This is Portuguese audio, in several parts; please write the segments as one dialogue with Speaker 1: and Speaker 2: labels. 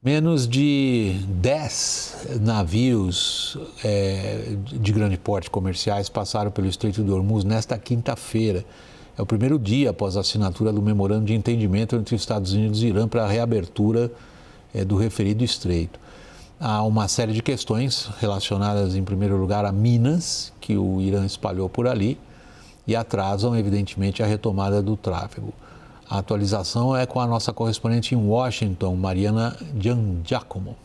Speaker 1: Menos de 10 navios de grande porte comerciais passaram pelo Estreito de Hormuz nesta quinta-feira. É o primeiro dia após a assinatura do memorando de entendimento entre Estados Unidos e Irã para a reabertura do referido estreito. Há uma série de questões relacionadas, em primeiro lugar, a minas que o Irã espalhou por ali e atrasam, evidentemente, a retomada do tráfego. A atualização é com a nossa correspondente em Washington, Mariana Giangiacomo.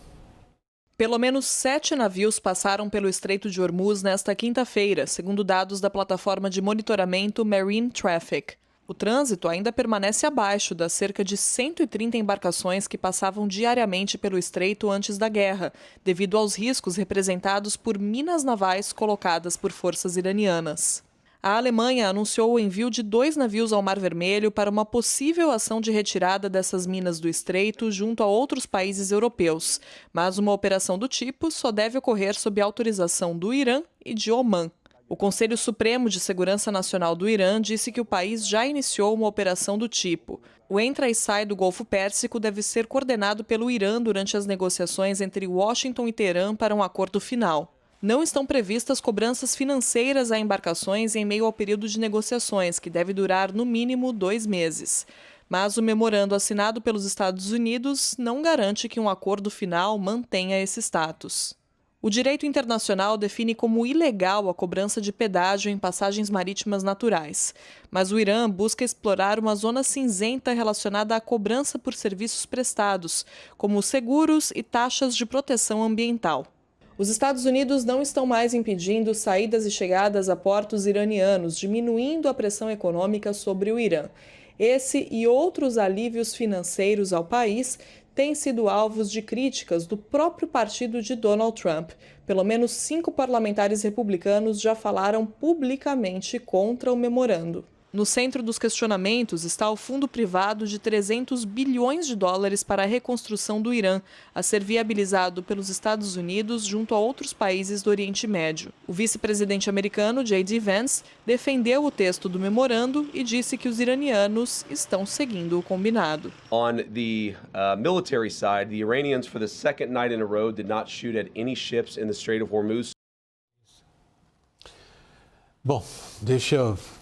Speaker 2: Pelo menos 7 navios passaram pelo Estreito de Hormuz nesta quinta-feira, segundo dados da plataforma de monitoramento Marine Traffic. O trânsito ainda permanece abaixo das cerca de 130 embarcações que passavam diariamente pelo estreito antes da guerra, devido aos riscos representados por minas navais colocadas por forças iranianas. A Alemanha anunciou o envio de 2 navios ao Mar Vermelho para uma possível ação de retirada dessas minas do estreito junto a outros países europeus, mas uma operação do tipo só deve ocorrer sob autorização do Irã e de Omã. O Conselho Supremo de Segurança Nacional do Irã disse que o país já iniciou uma operação do tipo. O entra e sai do Golfo Pérsico deve ser coordenado pelo Irã durante as negociações entre Washington e Teherã para um acordo final. Não estão previstas cobranças financeiras a embarcações em meio ao período de negociações, que deve durar no mínimo 2 meses. Mas o memorando assinado pelos Estados Unidos não garante que um acordo final mantenha esse status. O direito internacional define como ilegal a cobrança de pedágio em passagens marítimas naturais, mas o Irã busca explorar uma zona cinzenta relacionada à cobrança por serviços prestados, como seguros e taxas de proteção ambiental. Os Estados Unidos não estão mais impedindo saídas e chegadas a portos iranianos, diminuindo a pressão econômica sobre o Irã. Esse e outros alívios financeiros ao país têm sido alvos de críticas do próprio partido de Donald Trump. Pelo menos 5 parlamentares republicanos já falaram publicamente contra o memorando. No centro dos questionamentos está o fundo privado de 300 bilhões de dólares para a reconstrução do Irã, a ser viabilizado pelos Estados Unidos junto a outros países do Oriente Médio. O vice-presidente americano, J.D. Vance, defendeu o texto do memorando e disse que os iranianos estão seguindo o combinado.
Speaker 3: On the military side, the Iranians for the second night in a row did not shoot at any ships in the Strait of Hormuz.
Speaker 1: Bom,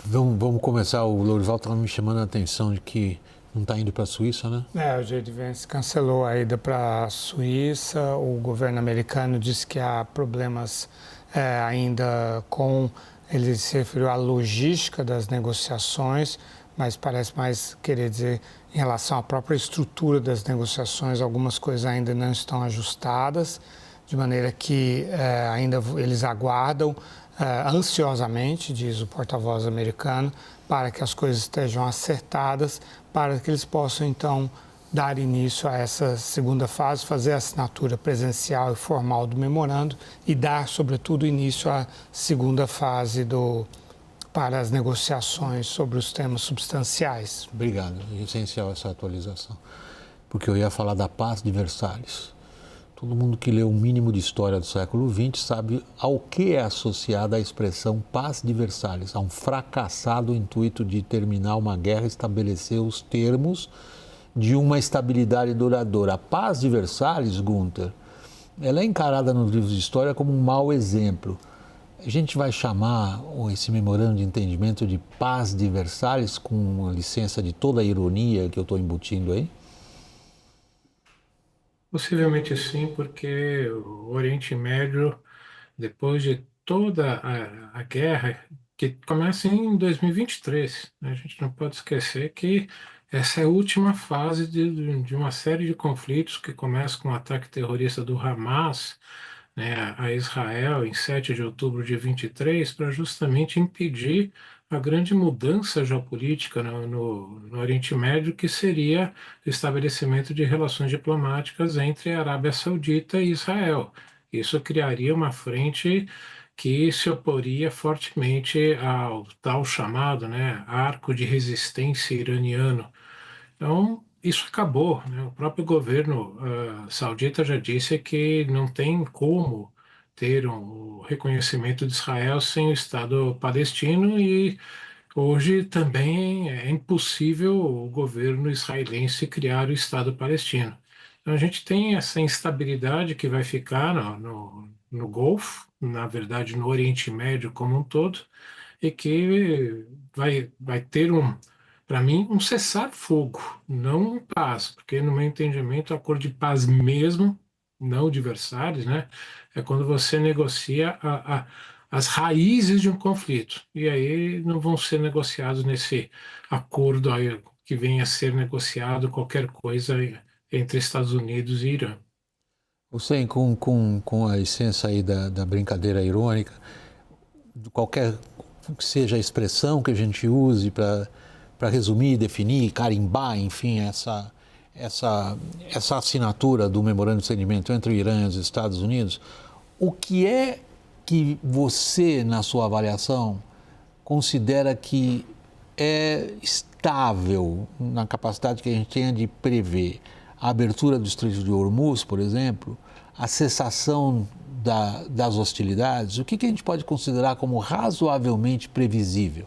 Speaker 1: vamos começar. O Lourival está me chamando a atenção de que não está indo para a Suíça, né?
Speaker 4: O J.D. Vance cancelou a ida para a Suíça. O governo americano disse que há problemas ainda com... Ele se referiu à logística das negociações, mas parece mais querer dizer em relação à própria estrutura das negociações, algumas coisas ainda não estão ajustadas, de maneira que ainda eles aguardam ansiosamente, diz o porta-voz americano, para que as coisas estejam acertadas, para que eles possam, então, dar início a essa segunda fase, fazer a assinatura presencial e formal do memorando e dar, sobretudo, início à segunda fase para as negociações sobre os temas substanciais.
Speaker 1: Obrigado, é essencial essa atualização, porque eu ia falar da Paz de Versalhes. Todo mundo que lê um mínimo de história do século XX sabe ao que é associada a expressão Paz de Versalhes, a um fracassado intuito de terminar uma guerra e estabelecer os termos de uma estabilidade duradoura. A Paz de Versalhes, Gunther, ela é encarada nos livros de história como um mau exemplo. A gente vai chamar esse memorando de entendimento de Paz de Versalhes, com licença de toda a ironia que eu estou embutindo aí?
Speaker 5: Possivelmente sim, porque o Oriente Médio, depois de toda a guerra, que começa em 2023, né? A gente não pode esquecer que essa é a última fase de uma série de conflitos que começa com o ataque terrorista do Hamas, né, a Israel em 7 de outubro de 23, para justamente impedir a grande mudança geopolítica no Oriente Médio, que seria o estabelecimento de relações diplomáticas entre a Arábia Saudita e Israel. Isso criaria uma frente que se oporia fortemente ao tal chamado, né, arco de resistência iraniano. Então, isso acabou, né? O próprio governo saudita já disse que não tem como ter o reconhecimento de Israel sem o Estado palestino e hoje também é impossível o governo israelense criar o Estado palestino. Então, a gente tem essa instabilidade que vai ficar no Golfo, na verdade, no Oriente Médio como um todo, e que vai ter para mim, um cessar-fogo, não um paz, porque no meu entendimento, acordo de paz mesmo, não de Versalhes, né, é quando você negocia as raízes de um conflito, e aí não vão ser negociados nesse acordo aí, que venha a ser negociado qualquer coisa entre Estados Unidos e Irã.
Speaker 1: Hussein, com a licença aí da brincadeira irônica, qualquer que seja a expressão que a gente use para resumir, definir, carimbar, enfim, essa assinatura do memorando de entendimento entre o Irã e os Estados Unidos, o que é que você, na sua avaliação, considera que é estável na capacidade que a gente tenha de prever a abertura do Estreito de Hormuz, por exemplo, a cessação das hostilidades? O que a gente pode considerar como razoavelmente previsível?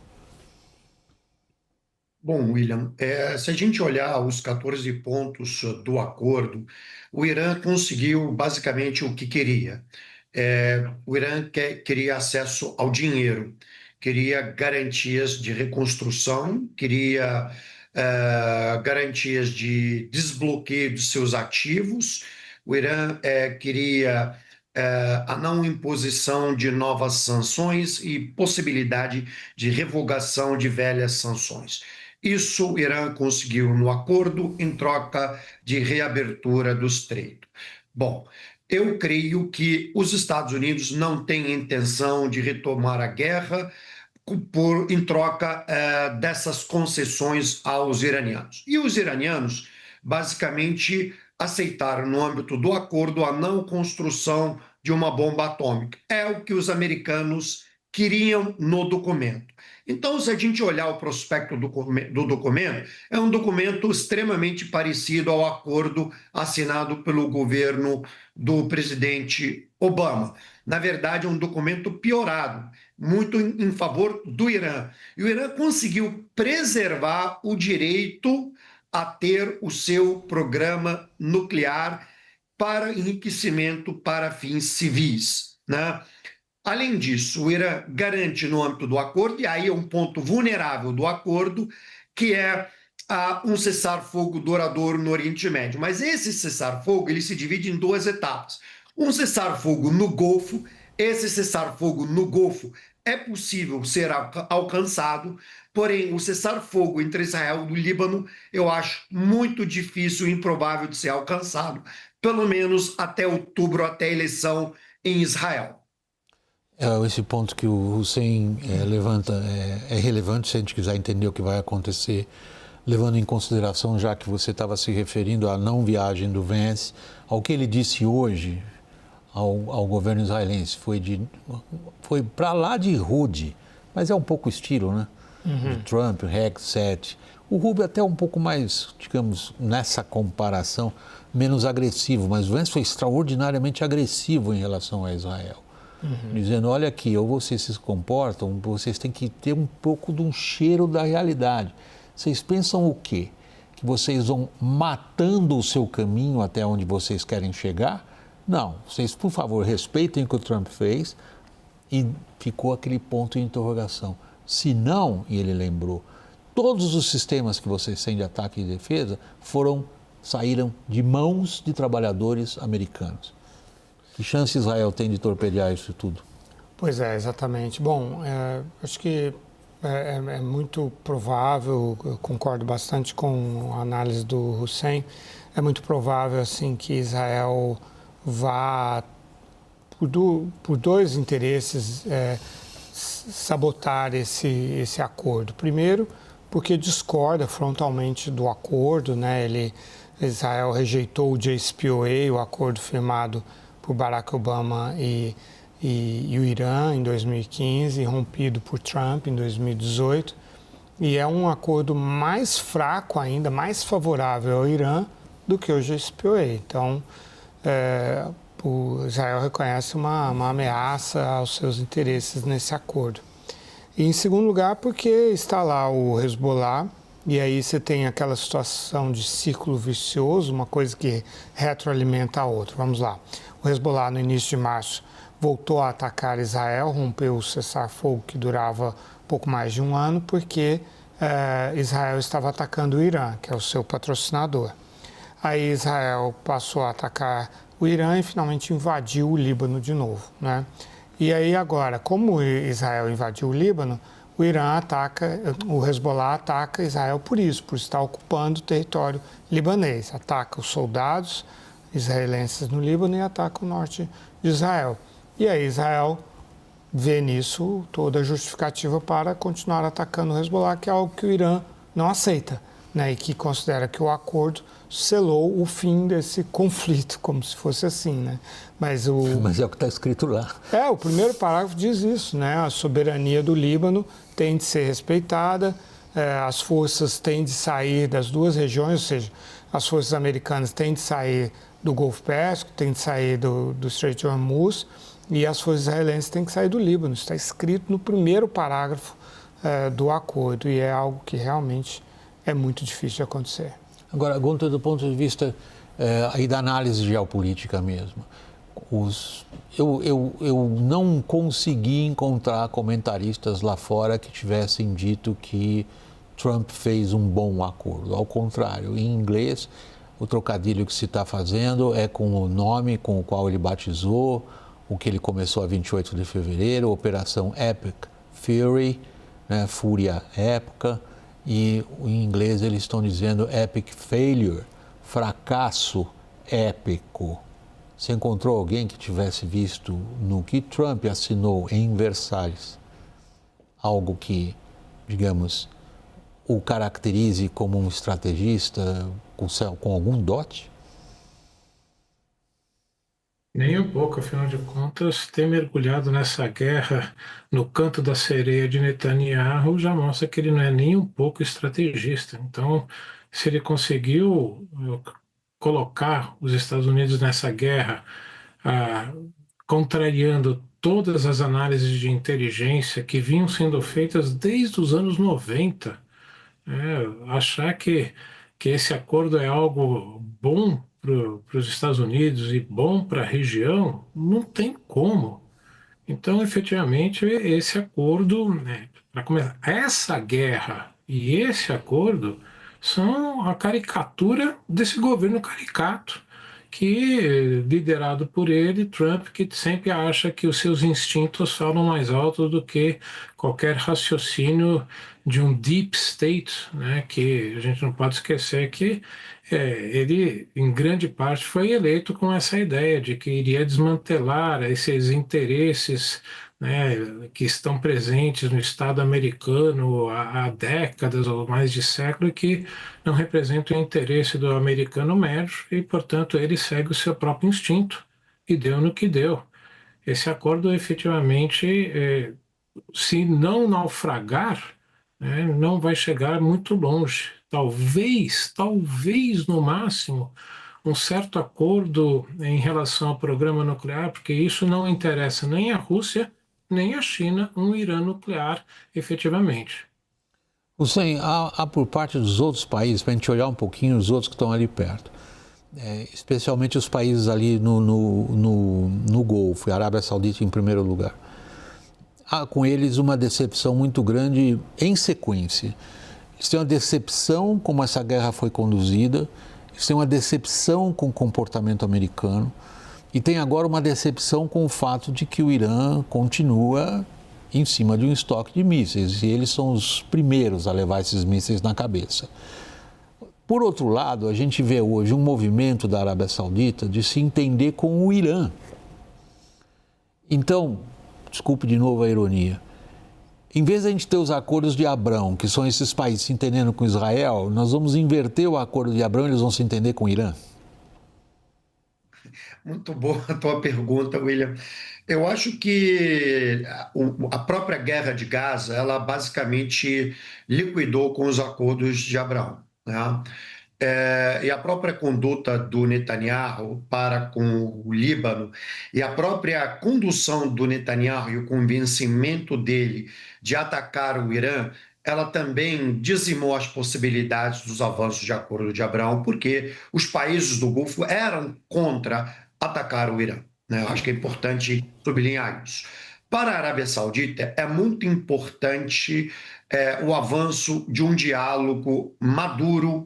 Speaker 6: Bom, William, se a gente olhar os 14 pontos do acordo, o Irã conseguiu basicamente o que queria. O Irã queria acesso ao dinheiro, queria garantias de reconstrução, queria garantias de desbloqueio de seus ativos. O Irã queria a não imposição de novas sanções e possibilidade de revogação de velhas sanções. Isso o Irã conseguiu no acordo em troca de reabertura do Estreito. Bom, eu creio que os Estados Unidos não têm intenção de retomar a guerra em troca dessas concessões aos iranianos. E os iranianos, basicamente, aceitaram, no âmbito do acordo, a não construção de uma bomba atômica. É o que os americanos queriam no documento. Então, se a gente olhar o prospecto do documento, é um documento extremamente parecido ao acordo assinado pelo governo do presidente Obama. Na verdade, é um documento piorado, muito em favor do Irã. E o Irã conseguiu preservar o direito a ter o seu programa nuclear para enriquecimento para fins civis, né? Além disso, o Irã garante no âmbito do acordo, e aí é um ponto vulnerável do acordo, que é um cessar-fogo duradouro no Oriente Médio. Mas esse cessar-fogo ele se divide em duas etapas. Um cessar-fogo no Golfo, esse cessar-fogo no Golfo é possível ser alcançado, porém o cessar-fogo entre Israel e o Líbano eu acho muito difícil e improvável de ser alcançado, pelo menos até outubro, até a eleição em Israel.
Speaker 1: Esse ponto que o Hussein levanta é relevante se a gente quiser entender o que vai acontecer, levando em consideração, já que você estava se referindo à não viagem do Vance, ao que ele disse hoje ao governo israelense, foi para lá de rude, mas é um pouco estilo, né? De Trump, Hegseth. O Rubio até um pouco mais, digamos, nessa comparação, menos agressivo, mas o Vance foi extraordinariamente agressivo em relação a Israel. Dizendo, olha aqui, ou vocês se comportam, vocês têm que ter um pouco de um cheiro da realidade. Vocês pensam o quê? Que vocês vão matando o seu caminho até onde vocês querem chegar? Não, vocês, por favor, respeitem o que o Trump fez, e ficou aquele ponto de interrogação. Se não, e ele lembrou, todos os sistemas que vocês têm de ataque e defesa saíram de mãos de trabalhadores americanos. Que chance Israel tem de torpedear isso tudo?
Speaker 4: Pois é, exatamente. Bom, acho que é muito provável, eu concordo bastante com a análise do Hussein, é muito provável assim, que Israel vá, por dois interesses, sabotar esse acordo. Primeiro, porque discorda frontalmente do acordo, né? Israel rejeitou o JCPOA, o acordo firmado por Barack Obama e o Irã em 2015, rompido por Trump em 2018, e é um acordo mais fraco ainda, mais favorável ao Irã do que o JCPOA. Então, o Israel reconhece uma ameaça aos seus interesses nesse acordo. E, em segundo lugar, porque está lá o Hezbollah, E aí você tem aquela situação de círculo vicioso, uma coisa que retroalimenta a outra. Vamos lá. O Hezbollah, no início de março, voltou a atacar Israel, rompeu o cessar-fogo que durava pouco mais de um ano, porque Israel estava atacando o Irã, que é o seu patrocinador. Aí Israel passou a atacar o Irã e finalmente invadiu o Líbano de novo, né? E aí agora, como Israel invadiu o Líbano, o Irã ataca, o Hezbollah ataca Israel por isso, por estar ocupando o território libanês. Ataca os soldados israelenses no Líbano e ataca o norte de Israel. E aí Israel vê nisso toda a justificativa para continuar atacando o Hezbollah, que é algo que o Irã não aceita, né? E que considera que o acordo selou o fim desse conflito, como se fosse assim, né? Mas é
Speaker 1: o que está escrito lá.
Speaker 4: O primeiro parágrafo diz isso, né? A soberania do Líbano tem de ser respeitada, as forças têm de sair das duas regiões, ou seja, as forças americanas têm de sair do Golfo Pérsico, têm de sair do Estreito de Hormuz, e as forças israelenses têm que sair do Líbano. Isso está escrito no primeiro parágrafo do acordo, e é algo que realmente é muito difícil de acontecer.
Speaker 1: Agora, Gunther, do ponto de vista aí da análise geopolítica mesmo, eu não consegui encontrar comentaristas lá fora que tivessem dito que Trump fez um bom acordo. Ao contrário, em inglês, o trocadilho que se está fazendo é com o nome com o qual ele batizou o que ele começou a 28 de fevereiro, Operação Epic Fury, né, Fúria Épica, e em inglês eles estão dizendo Epic Failure, fracasso épico. Você encontrou alguém que tivesse visto no que Trump assinou em Versalhes algo que, digamos, o caracterize como um estrategista com algum dote?
Speaker 5: Nem um pouco, afinal de contas, ter mergulhado nessa guerra no canto da sereia de Netanyahu já mostra que ele não é nem um pouco estrategista. Então, se ele conseguiu colocar os Estados Unidos nessa guerra, contrariando todas as análises de inteligência que vinham sendo feitas desde os anos 90, achar que esse acordo é algo bom para os Estados Unidos e bom para a região, não tem como. Então, efetivamente, esse acordo, né, para começar, essa guerra e esse acordo são a caricatura desse governo caricato, que, liderado por ele, Trump, que sempre acha que os seus instintos falam mais alto do que qualquer raciocínio de um deep state, né, que a gente não pode esquecer que ele, em grande parte, foi eleito com essa ideia de que iria desmantelar esses interesses, né, que estão presentes no Estado americano há décadas ou mais de século e que não representam o interesse do americano médio e, portanto, ele segue o seu próprio instinto e deu no que deu. Esse acordo, efetivamente, se não naufragar, né, não vai chegar muito longe. Talvez no máximo, um certo acordo em relação ao programa nuclear, porque isso não interessa nem à Rússia, nem à China, um Irã nuclear, efetivamente.
Speaker 1: Hussein, há por parte dos outros países, para a gente olhar um pouquinho os outros que estão ali perto, especialmente os países ali no Golfo, a Arábia Saudita em primeiro lugar, há com eles uma decepção muito grande em sequência. Eles têm uma decepção como essa guerra foi conduzida, eles têm uma decepção com o comportamento americano e tem agora uma decepção com o fato de que o Irã continua em cima de um estoque de mísseis e eles são os primeiros a levar esses mísseis na cabeça. Por outro lado, a gente vê hoje um movimento da Arábia Saudita de se entender com o Irã. Então, desculpe de novo a ironia, em vez de a gente ter os acordos de Abrão, que são esses países se entendendo com Israel, nós vamos inverter o acordo de Abrão e eles vão se entender com o Irã?
Speaker 6: Muito boa a tua pergunta, William. Eu acho que a própria guerra de Gaza, ela basicamente liquidou com os acordos de Abrão, né? E a própria conduta do Netanyahu para com o Líbano e a própria condução do Netanyahu e o convencimento dele de atacar o Irã ela também dizimou as possibilidades dos avanços de Acordo de Abraão, porque os países do Golfo eram contra atacar o Irã, né? Eu acho que é importante sublinhar isso. Para a Arábia Saudita, é muito importante o avanço de um diálogo maduro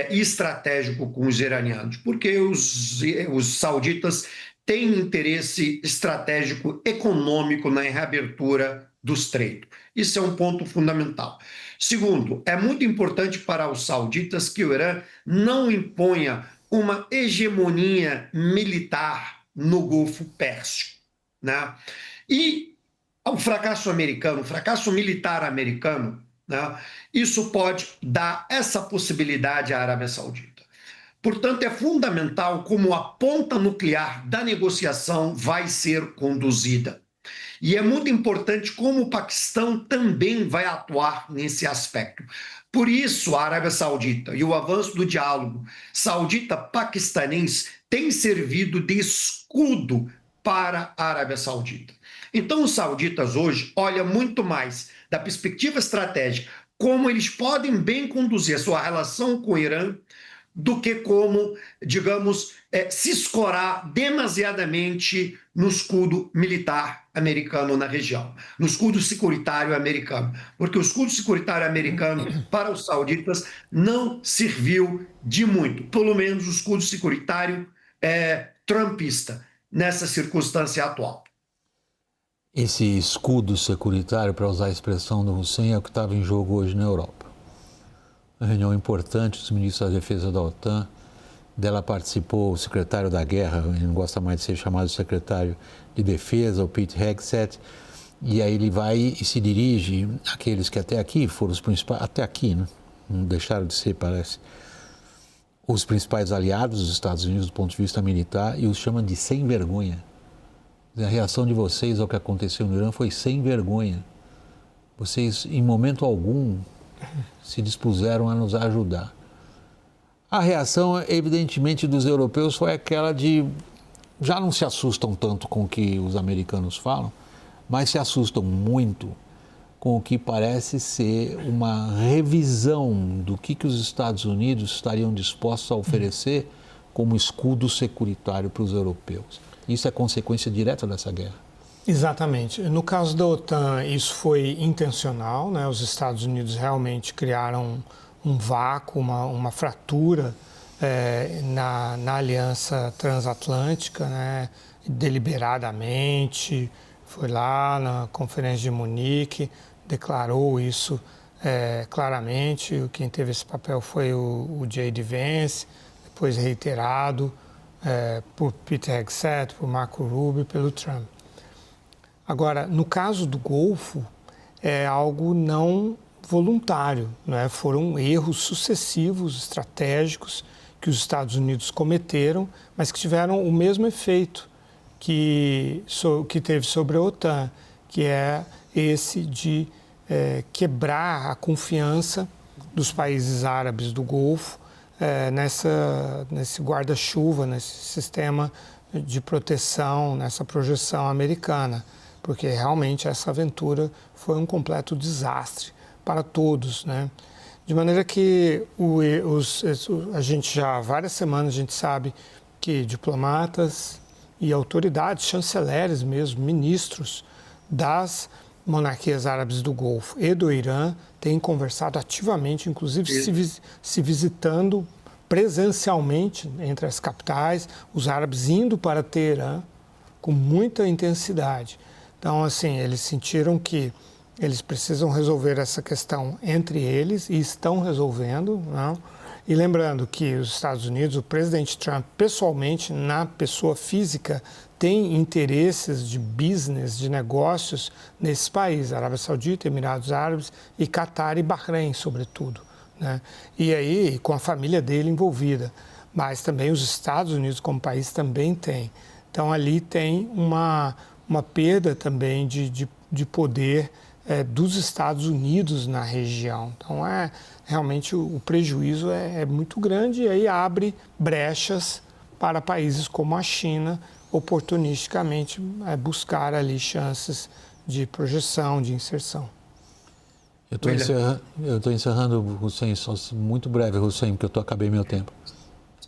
Speaker 6: e estratégico com os iranianos, porque os sauditas têm interesse estratégico econômico na reabertura do Estreito. Isso é um ponto fundamental. Segundo, é muito importante para os sauditas que o Irã não imponha uma hegemonia militar no Golfo Pérsico, né? E o fracasso americano, o fracasso militar americano, né? Isso pode dar essa possibilidade à Arábia Saudita. Portanto, é fundamental como a ponta nuclear da negociação vai ser conduzida. E é muito importante como o Paquistão também vai atuar nesse aspecto. Por isso, a Arábia Saudita e o avanço do diálogo saudita-paquistanês tem servido de escudo para a Arábia Saudita. Então, os sauditas hoje olham muito mais da perspectiva estratégica, como eles podem bem conduzir a sua relação com o Irã, do que como, digamos, se escorar demasiadamente no escudo militar americano na região, no escudo securitário americano. Porque o escudo securitário americano, para os sauditas, não serviu de muito. Pelo menos o escudo securitário trumpista, nessa circunstância atual.
Speaker 1: Esse escudo securitário, para usar a expressão do Hussein, é o que estava em jogo hoje na Europa. Uma reunião importante dos ministros da Defesa da OTAN. Dela participou o secretário da Guerra, ele não gosta mais de ser chamado de secretário de Defesa, o Pete Hegseth, e aí ele vai e se dirige àqueles que até aqui foram os principais, até aqui, né? Não deixaram de ser, parece, os principais aliados dos Estados Unidos do ponto de vista militar, e os chama de sem vergonha. A reação de vocês ao que aconteceu no Irã foi sem vergonha. Vocês, em momento algum, se dispuseram a nos ajudar. A reação, evidentemente, dos europeus foi aquela de... Já não se assustam tanto com o que os americanos falam, mas se assustam muito com o que parece ser uma revisão do que os Estados Unidos estariam dispostos a oferecer como escudo securitário para os europeus. Isso é consequência direta dessa guerra.
Speaker 4: Exatamente. No caso da OTAN, isso foi intencional, né? Os Estados Unidos realmente criaram um vácuo, uma fratura na aliança transatlântica, né? Deliberadamente, foi lá na Conferência de Munique, declarou isso claramente. Quem teve esse papel foi o J.D. Vance, depois reiterado por Pete Hegseth, por Marco Rubio, pelo Trump. Agora, no caso do Golfo, é algo não voluntário, né? Foram erros sucessivos, estratégicos, que os Estados Unidos cometeram, mas que tiveram o mesmo efeito que teve sobre a OTAN, que é esse de quebrar a confiança dos países árabes do Golfo nesse guarda-chuva, nesse sistema de proteção, nessa projeção americana, porque realmente essa aventura foi um completo desastre para todos, né? De maneira que a gente já há várias semanas a gente sabe que diplomatas e autoridades, chanceleres mesmo, ministros das monarquias árabes do Golfo e do Irã têm conversado ativamente, inclusive se visitando presencialmente entre as capitais, os árabes indo para Teherã com muita intensidade. Então, assim, eles sentiram que eles precisam resolver essa questão entre eles e estão resolvendo, não? E lembrando que os Estados Unidos, o presidente Trump, pessoalmente, na pessoa física, tem interesses de business, de negócios nesses países, Arábia Saudita, Emirados Árabes e Catar e Bahrein, sobretudo, né? E aí, com a família dele envolvida. Mas também os Estados Unidos como país também tem. Então, ali tem uma perda também de poder dos Estados Unidos na região. Então, realmente o prejuízo é muito grande e aí abre brechas para países como a China, oportunisticamente buscar ali chances de projeção, de inserção.
Speaker 1: Eu estou encerrando, Hussein, só muito breve, Hussein, porque acabei meu tempo.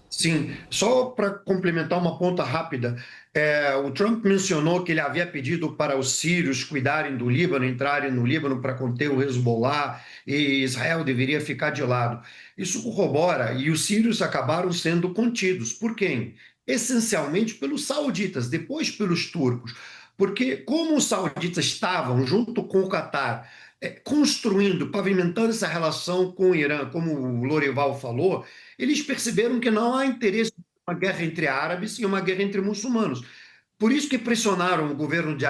Speaker 6: Sim, só para complementar uma ponta rápida, o Trump mencionou que ele havia pedido para os sírios cuidarem do Líbano, entrarem no Líbano para conter o Hezbollah e Israel deveria ficar de lado. Isso corrobora e os sírios acabaram sendo contidos. Por quem? Essencialmente pelos sauditas, depois pelos turcos. Porque como os sauditas estavam, junto com o Catar, construindo, pavimentando essa relação com o Irã, como o Lorival falou, eles perceberam que não há interesse em uma guerra entre árabes e uma guerra entre muçulmanos. Por isso que pressionaram o governo de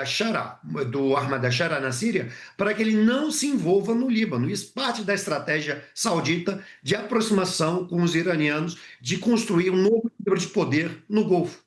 Speaker 6: do Ahmad Ashara na Síria, para que ele não se envolva no Líbano. Isso parte da estratégia saudita de aproximação com os iranianos, de construir um novo equilíbrio de poder no Golfo.